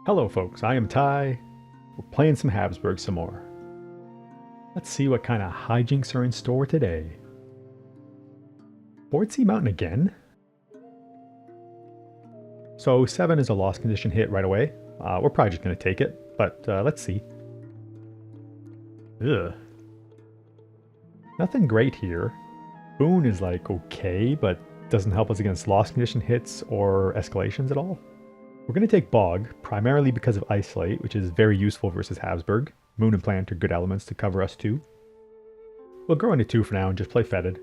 Hello folks, I am Ty. We're playing some Habsburg some more. Let's see what kind of hijinks are in store today. Fort Sea Mountain again? So 7 is a lost condition hit right away. We're probably just going to take it, but let's see. Ugh. Nothing great here. Boon is like okay, but doesn't help us against lost condition hits or escalations at all. We're going to take Bog, primarily because of Isolate, which is very useful versus Habsburg. Moon and Plant are good elements to cover us too. We'll grow into 2 for now and just play Fetid.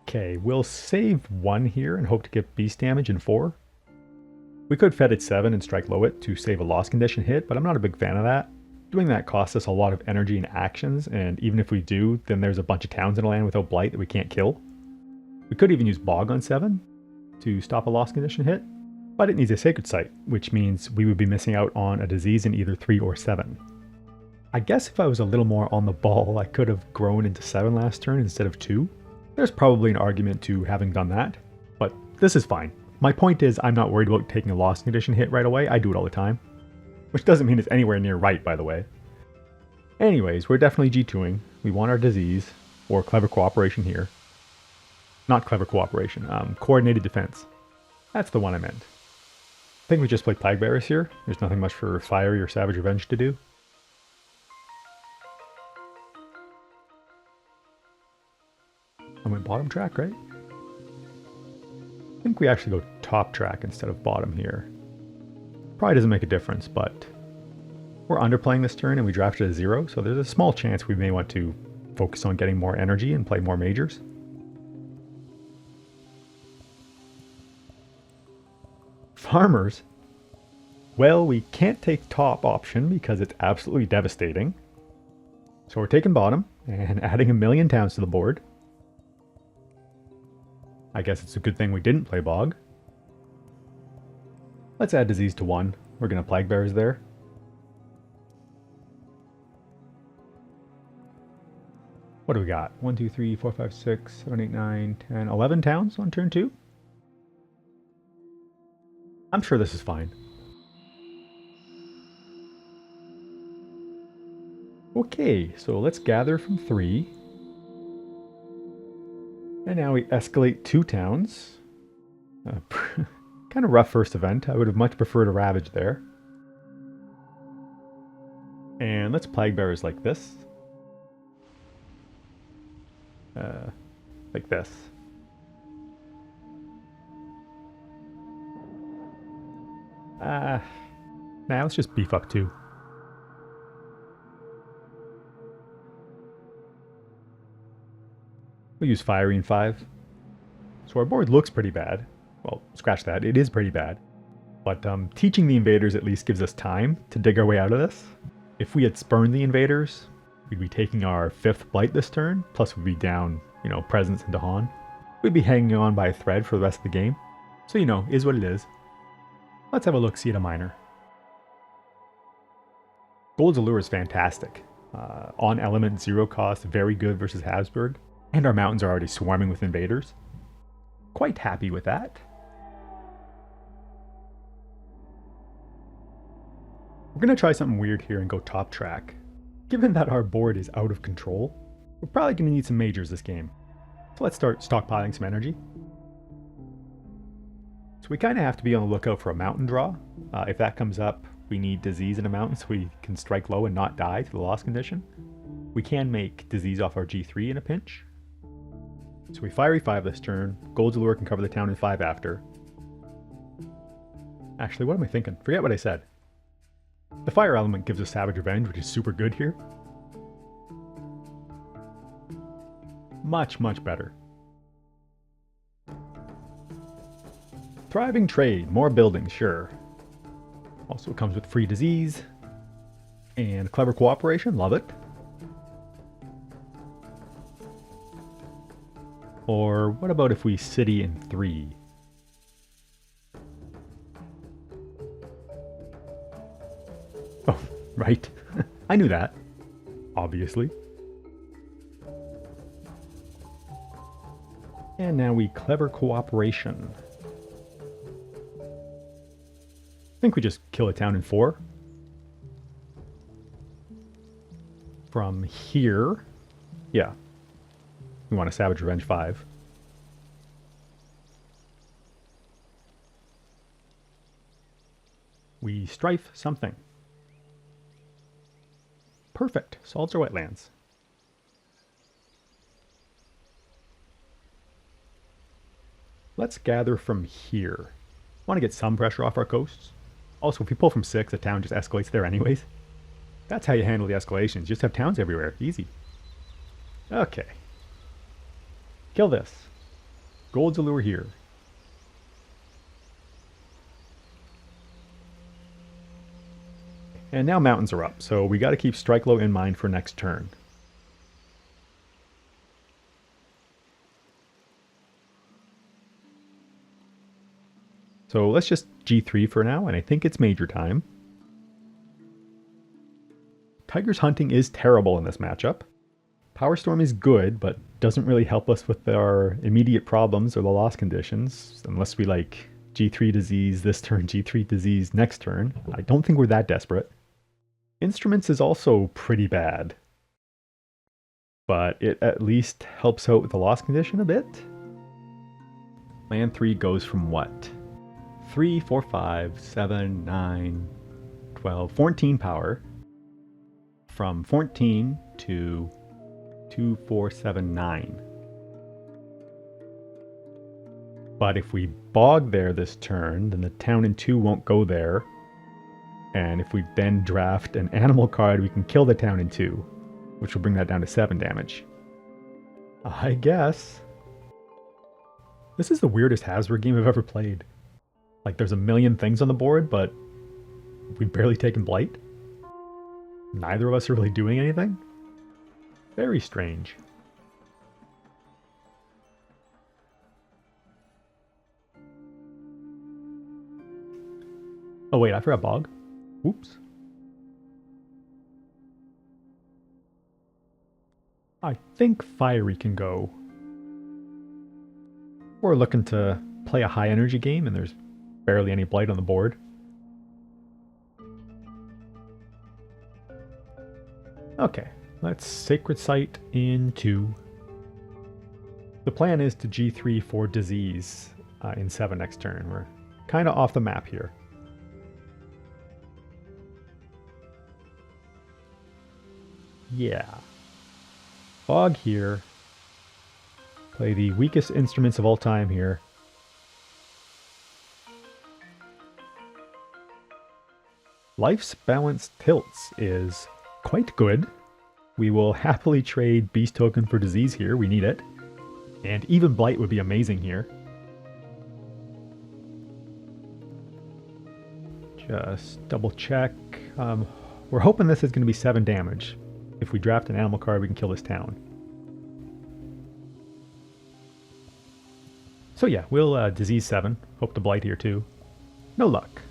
Okay, we'll save 1 here and hope to get beast damage in 4. We could Fetid 7 and strike low it to save a lost condition hit, but I'm not a big fan of that. Doing that costs us a lot of energy and actions, and even if we do, then there's a bunch of towns in the land without Blight that we can't kill. We could even use Bog on 7 to stop a lost condition hit, but it needs a Sacred Site, which means we would be missing out on a disease in either 3 or 7. I guess if I was a little more on the ball, I could have grown into 7 last turn instead of 2. There's probably an argument to having done that, but this is fine. My point is I'm not worried about taking a lost condition hit right away. I do it all the time. Which doesn't mean it's anywhere near right, by the way. Anyways, we're definitely G2ing. We want our disease, or Clever Cooperation here. Not Clever Cooperation, Coordinated Defense. That's the one I meant. I think we just play Plague Bearers here. There's nothing much for Fiery or Savage Revenge to do. I went bottom track, right? I think we actually go top track instead of bottom here. Probably doesn't make a difference, but we're underplaying this turn and we drafted a 0, so there's a small chance we may want to focus on getting more energy and play more majors. Farmers? Well, we can't take top option because it's absolutely devastating. So we're taking bottom and adding 1,000,000 towns to the board. I guess it's a good thing we didn't play Bog. Let's add disease to 1. We're going to Plague Bearers there. What do we got? 1, 2, 3, 4, 5, 6, 7, 8, 9, 10, 11 towns on turn 2? I'm sure this is fine. Okay, so let's gather from 3. And now we escalate 2 towns. Kind of rough first event. I would have much preferred a Ravage there. And let's Plague Bearers like this. Like this. Nah, let's just beef up 2. We'll use Fiery in 5. So our board looks pretty bad. Well, scratch that, it is pretty bad. But teaching the invaders at least gives us time to dig our way out of this. If we had spurned the invaders, we'd be taking our 5th Blight this turn, plus we'd be down, Presence into Han. We'd be hanging on by a thread for the rest of the game. So, is what it is. Let's have a look-see at a minor. Gold's Allure is fantastic. On element, 0 cost, very good versus Habsburg. And our mountains are already swarming with invaders. Quite happy with that. We're going to try something weird here and go top track. Given that our board is out of control, we're probably going to need some majors this game. So let's start stockpiling some energy. So we kind of have to be on the lookout for a mountain draw. If that comes up, we need disease in a mountain so we can strike low and not die to the loss condition. We can make disease off our G3 in a pinch. So we Fiery 5 this turn. Gold's Allure can cover the town in 5 after. Actually, what am I thinking? Forget what I said. The fire element gives us Savage Revenge, which is super good here. Much, much better. Thriving trade, more buildings, sure. Also it comes with free disease. And Clever Cooperation, love it. Or what about if we city in 3? Oh, right. I knew that. Obviously. And now we clever cooperation. I think we just kill a town in 4. From here, yeah, we want to Savage Revenge 5. We strife something. Perfect, solves our wetlands. Let's gather from here. Want to get some pressure off our coasts. Also, if we pull from 6, the town just escalates there anyways. That's how you handle the escalations. Just have towns everywhere. Easy. Okay. Kill this. Gold's allure here. And now mountains are up, so we got to keep strike low in mind for next turn. So let's just G3 for now, and I think it's major time. Tiger's hunting is terrible in this matchup. Power Storm is good, but doesn't really help us with our immediate problems or the loss conditions, unless we like G3 disease this turn, G3 disease next turn. I don't think we're that desperate. Instruments is also pretty bad, but it at least helps out with the loss condition a bit. Land 3 goes from what? 3, 4, 5, 7, 9, 12, 14 power. From 14 to 2, 4, 7, 9. But if we bog there this turn, then the town in 2 won't go there. And if we then draft an animal card, we can kill the town in 2, which will bring that down to 7 damage. I guess. This is the weirdest Hasbro game I've ever played. Like, there's a million things on the board, but we've barely taken Blight. Neither of us are really doing anything. Very strange. Oh wait, I forgot Bog. Oops. I think Fiery can go. We're looking to play a high energy game and there's barely any Blight on the board. Okay, let's Sacred Site in 2. The plan is to G3 for Disease in 7 next turn. We're kind of off the map here. Yeah. Fog here. Play the weakest instruments of all time here. Life's Balance Tilts is quite good. We will happily trade Beast Token for Disease here. We need it. And even Blight would be amazing here. Just double check. We're hoping this is going to be 7 damage. If we draft an animal card, we can kill this town. So yeah, we'll Disease 7. Hope to Blight here too. No luck.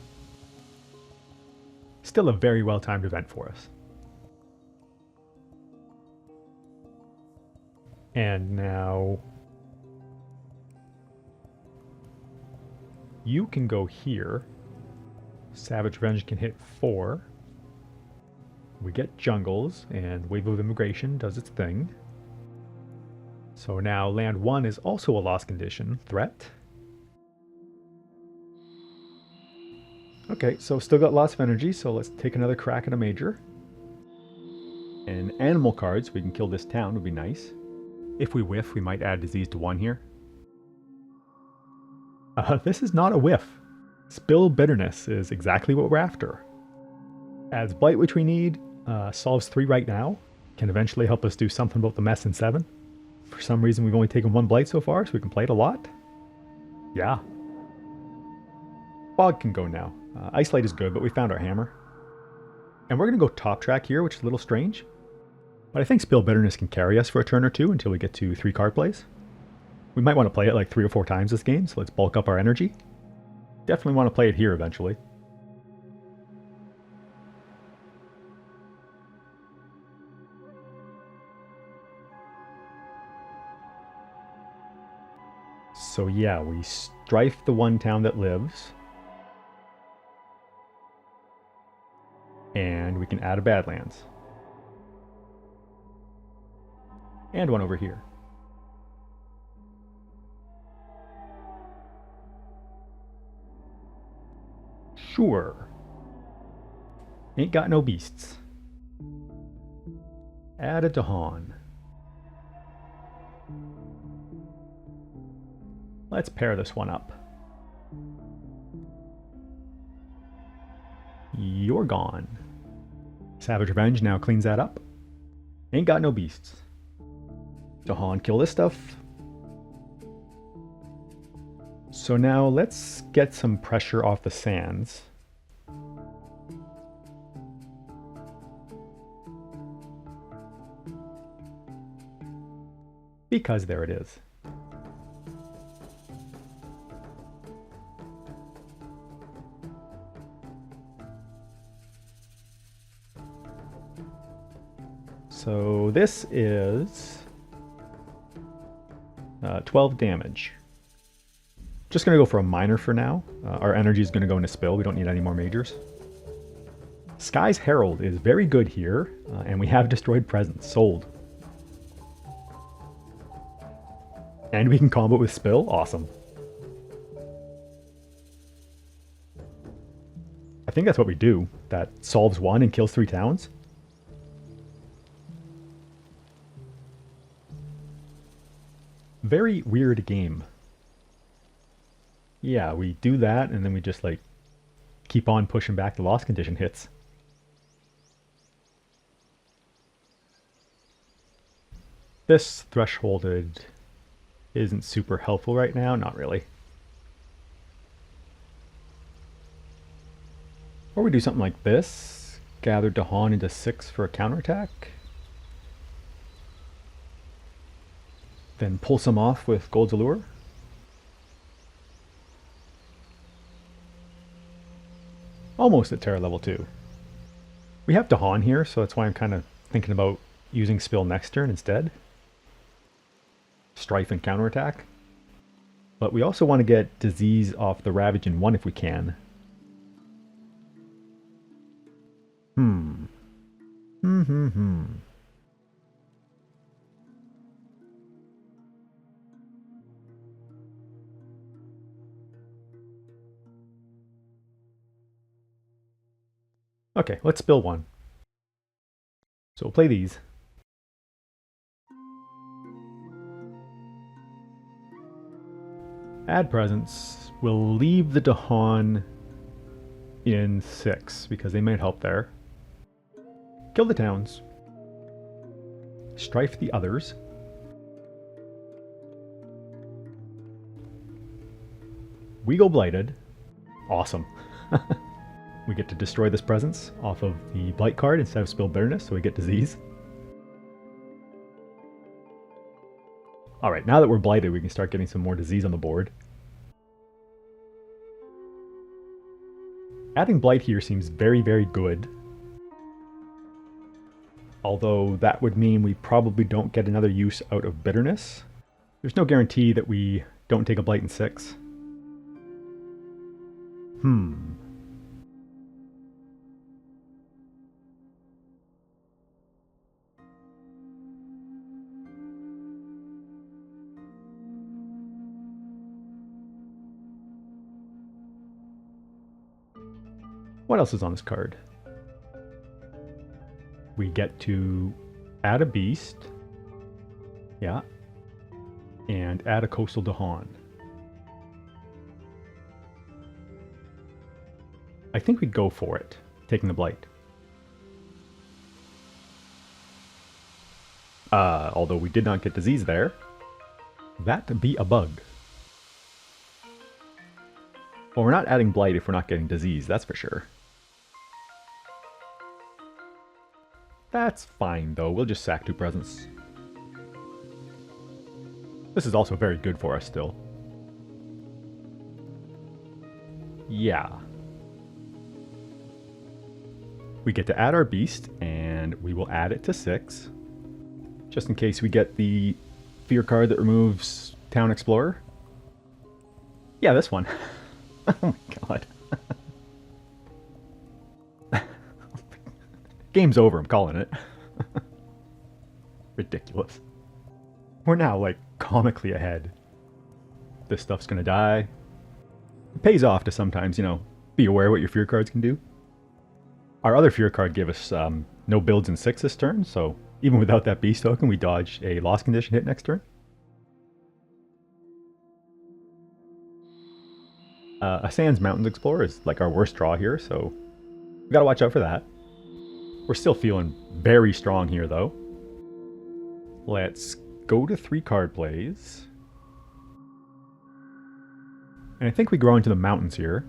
Still a very well-timed event for us. And now you can go here. Savage Revenge can hit 4. We get Jungles, and Wave of Immigration does its thing. So now land 1 is also a loss condition threat. Okay, so still got lots of energy, so let's take another crack at a major. And animal cards, we can kill this town, would be nice. If we whiff, we might add Disease to 1 here. This is not a whiff. Spill Bitterness is exactly what we're after. Adds Blight, which we need, solves 3 right now, can eventually help us do something about the mess in 7. For some reason we've only taken 1 Blight so far, so we can play it a lot. Yeah. Fog can go now. Ice Light is good, but we found our hammer. And we're going to go top track here, which is a little strange. But I think Spill Bitterness can carry us for a turn or 2 until we get to 3 card plays. We might want to play it like 3 or 4 times this game, so let's bulk up our energy. Definitely want to play it here eventually. So yeah, we strife the one town that lives. And we can add a Badlands. And one over here. Sure. Ain't got no beasts. Add a Dahan. Let's pair this one up. You're gone. Savage Revenge now cleans that up. Ain't got no beasts. Dahan, kill this stuff. So now let's get some pressure off the sands. Because there it is. So this is 12 damage. Just going to go for a minor for now. Our energy is going to go into spill. We don't need any more majors. Sky's Herald is very good here, and we have Destroyed Presence. Sold. And we can combo with spill. Awesome. I think that's what we do. That solves one and kills 3 towns. Very weird game. Yeah, we do that and then we just like keep on pushing back the loss condition hits. This thresholded isn't super helpful right now, not really. Or we do something like this, gather Dahan into 6 for a counterattack. Then pull some off with Gold's Allure. Almost at Terra level 2. We have Dahan here, so that's why I'm kind of thinking about using Spill next turn instead. Strife and counterattack. But we also want to get Disease off the Ravage in 1 if we can. Okay, let's spill 1. So we'll play these. Add presence. We'll leave the Dahan in 6 because they might help there. Kill the towns. Strife the others. We go Blighted. Awesome. We get to destroy this presence off of the Blight card instead of Spill Bitterness, so we get Disease. Alright, now that we're Blighted, we can start getting some more Disease on the board. Adding Blight here seems very, very good. Although that would mean we probably don't get another use out of Bitterness. There's no guarantee that we don't take a Blight in 6. What else is on this card? We get to add a beast. Yeah. And add a Coastal Dahan. I think we go for it, taking the Blight. Although we did not get Disease there. That be a bug. Well, we're not adding Blight if we're not getting Disease, that's for sure. That's fine, though. We'll just sack 2 presents. This is also very good for us still. Yeah. We get to add our beast, and we will add it to 6. Just in case we get the Fear card that removes Town Explorer. Yeah, this one. Oh my god. Game's over, I'm calling it. Ridiculous. We're now, like, comically ahead. This stuff's gonna die. It pays off to sometimes, you know, be aware what your fear cards can do. Our other fear card gave us no builds in 6 this turn, so even without that beast token, we dodge a loss condition hit next turn. A Sands Mountains Explorer is like our worst draw here, so we gotta watch out for that. We're still feeling very strong here, though. Let's go to 3 card plays. And I think we grow into the mountains here.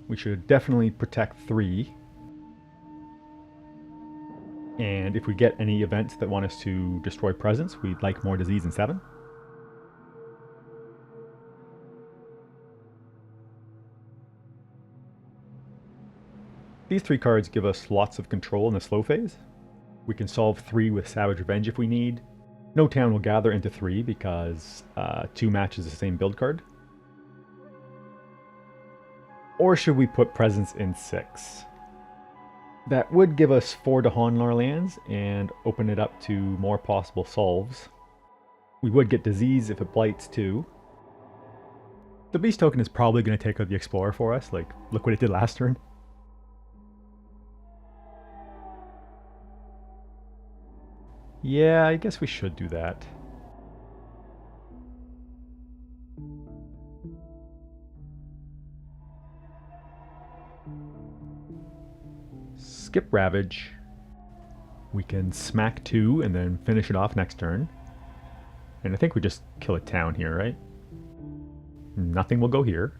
We should definitely protect 3. And if we get any events that want us to destroy presence, we'd like more disease in 7. These 3 cards give us lots of control in the slow phase. We can solve 3 with Savage Revenge if we need. No town will gather into 3 because 2 matches the same build card. Or should we put presence in 6? That would give us 4 Dawnlar lands and open it up to more possible solves. We would get disease if it blights too. The beast token is probably going to take out the explorer for us, like look what it did last turn. Yeah, I guess we should do that. Skip Ravage. We can smack 2 and then finish it off next turn. And I think we just kill a town here, right? Nothing will go here.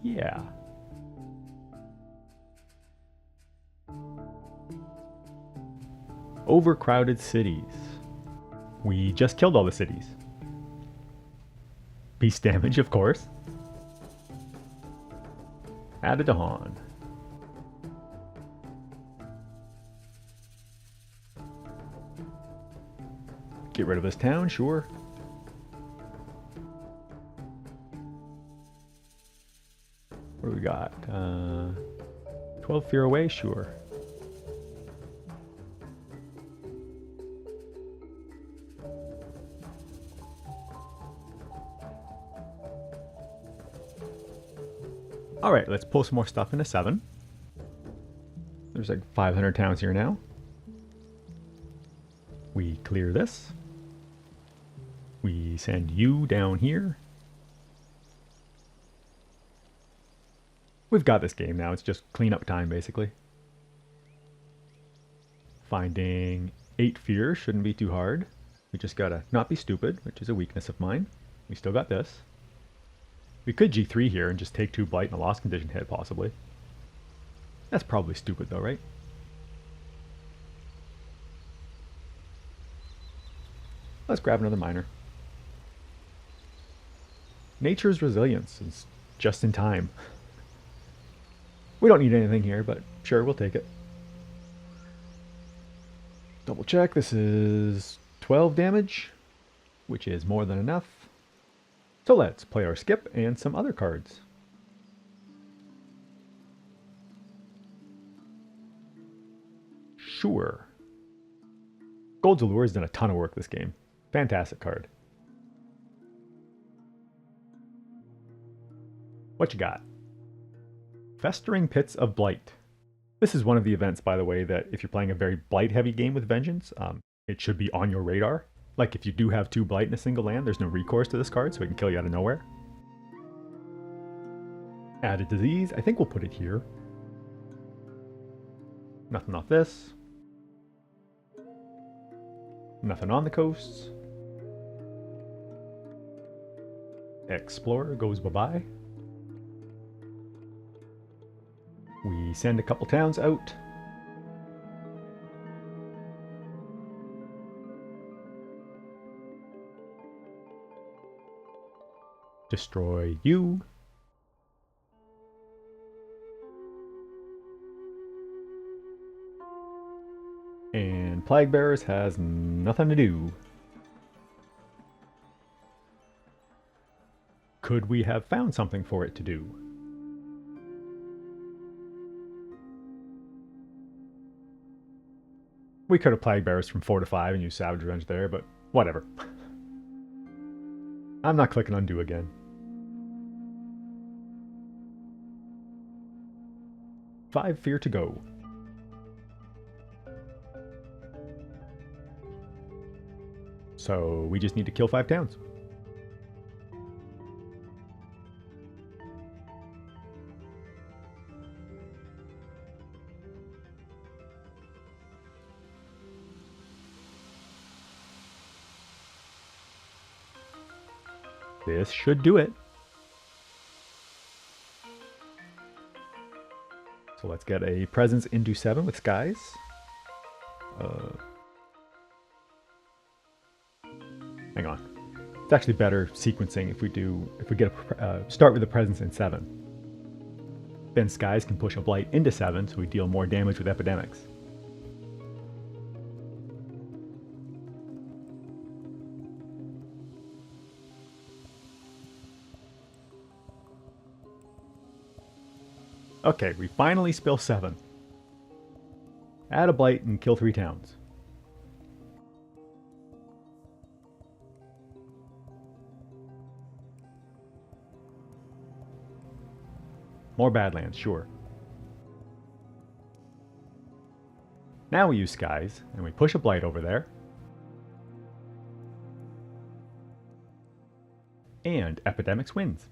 Yeah. Overcrowded cities. We just killed all the cities. Beast damage, of course. Add a Dawn. Get rid of this town, sure. What do we got? 12 fear away, sure. Alright, let's pull some more stuff into 7. There's like 500 towns here now. We clear this. We send you down here. We've got this game now, it's just cleanup time basically. Finding 8 fear shouldn't be too hard. We just gotta not be stupid, which is a weakness of mine. We still got this. We could G3 here and just take 2 blight and a loss condition hit, possibly. That's probably stupid though, right? Let's grab another miner. Nature's resilience is just in time. We don't need anything here, but sure, we'll take it. Double check, this is 12 damage, which is more than enough. So let's play our skip and some other cards. Sure. Gold's Allure has done a ton of work this game. Fantastic card. What you got? Festering Pits of Blight. This is one of the events, by the way, that if you're playing a very blight-heavy game with Vengeance, it should be on your radar. Like, if you do have 2 blight in a single land, there's no recourse to this card, so it can kill you out of nowhere. Added disease, I think we'll put it here. Nothing off this. Nothing on the coasts. Explorer goes bye-bye. We send a couple towns out. Destroy you. And Plague Bearers has nothing to do. Could we have found something for it to do? We could have Plague Bearers from 4 to 5 and used Savage Revenge there, but whatever. I'm not clicking undo again. 5 fear to go. So we just need to kill 5 towns. This should do it. So let's get a presence into 7 with skies. Hang on. It's actually better sequencing if we get a start with a presence in 7. Then skies can push a blight into 7, so we deal more damage with epidemics. Okay, we finally spill 7. Add a blight and kill 3 towns. More Badlands, sure. Now we use skies, and we push a blight over there. And epidemics wins.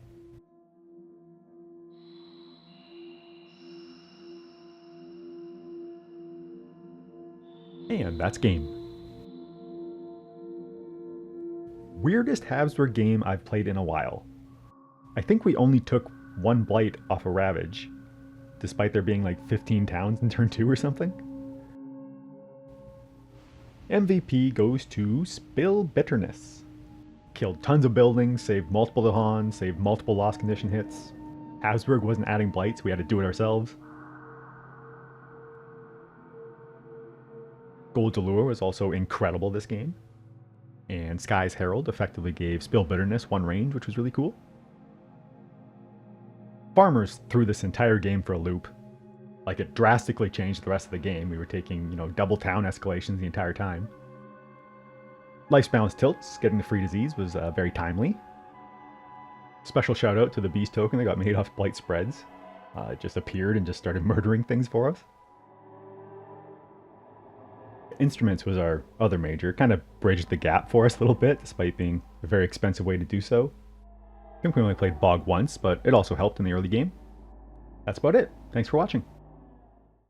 And that's game. Weirdest Habsburg game I've played in a while. I think we only took 1 blight off a Ravage, despite there being like 15 towns in turn 2 or something. MVP goes to Spill Bitterness. Killed tons of buildings, saved multiple Dahans, saved multiple lost condition hits. Habsburg wasn't adding blights, we had to do it ourselves. Gold's Allure was also incredible this game. And Sky's Herald effectively gave Spill Bitterness 1 range, which was really cool. Farmers threw this entire game for a loop. Like, it drastically changed the rest of the game. We were taking, double town escalations the entire time. Life's Balance Tilts, getting the free disease, was very timely. Special shout out to the Beast token that got made off Blight Spreads. It just appeared and just started murdering things for us. Instruments was our other major. Kind of bridged the gap for us a little bit, despite being a very expensive way to do so. I think we only played Bog once, but it also helped in the early game. That's about it. Thanks for watching.